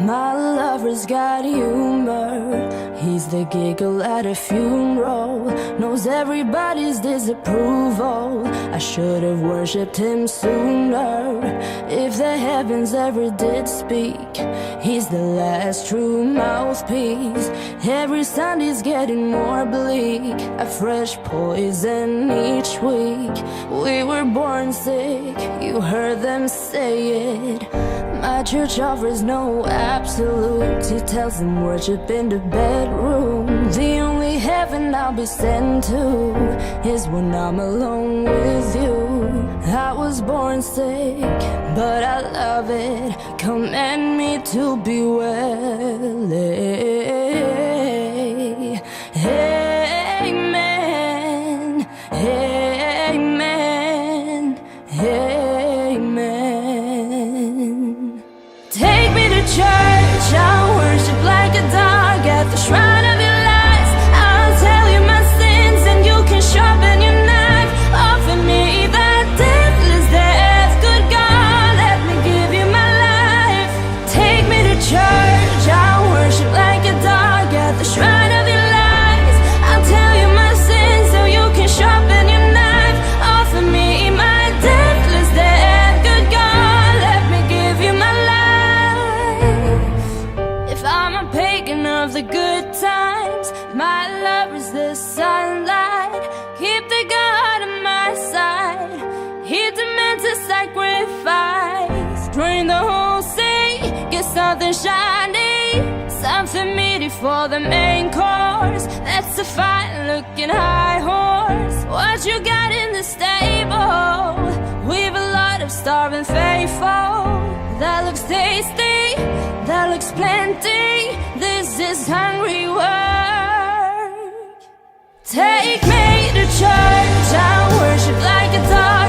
My lover's got humor. He's the giggle at a funeral. Knows everybody's disapproval. I should have worshipped him sooner. If the heavens ever did speak, he's the last true mouthpiece. Every Sunday's getting more bleak. A fresh poison each week. We were born sick, you heard them say it. My church offers no absolutes. He tells them worship in the bedroom. The only heaven I'll be sent to is when I'm alone with you. I was born sick, but I love it. Command me to be well. Amen. Amen. Amen. Take me to church, I'll worship like a dog at the shrine of your lies. I'll tell you my sins and you can sharpen your knife. Offer me that deathless death, good God, let me give you my life. Take me to church, I'll worship like a dog at the shrine of your lies. I'll tell you my sins so you can sharpen your knife. Offer me my deathless death, good God, let me give you my life. If I'm a pagan of the good times, my love is the sunlight. Keep the God on my side. He demands a sacrifice. Drain the whole sea, get something shiny, something meaty for the main course. That's a fine-looking high horse. What you got in the stable? We've a lot of starving faithful. That looks tasty, that looks plenty. This is hungry work. Take me to church, I'll worship like a dog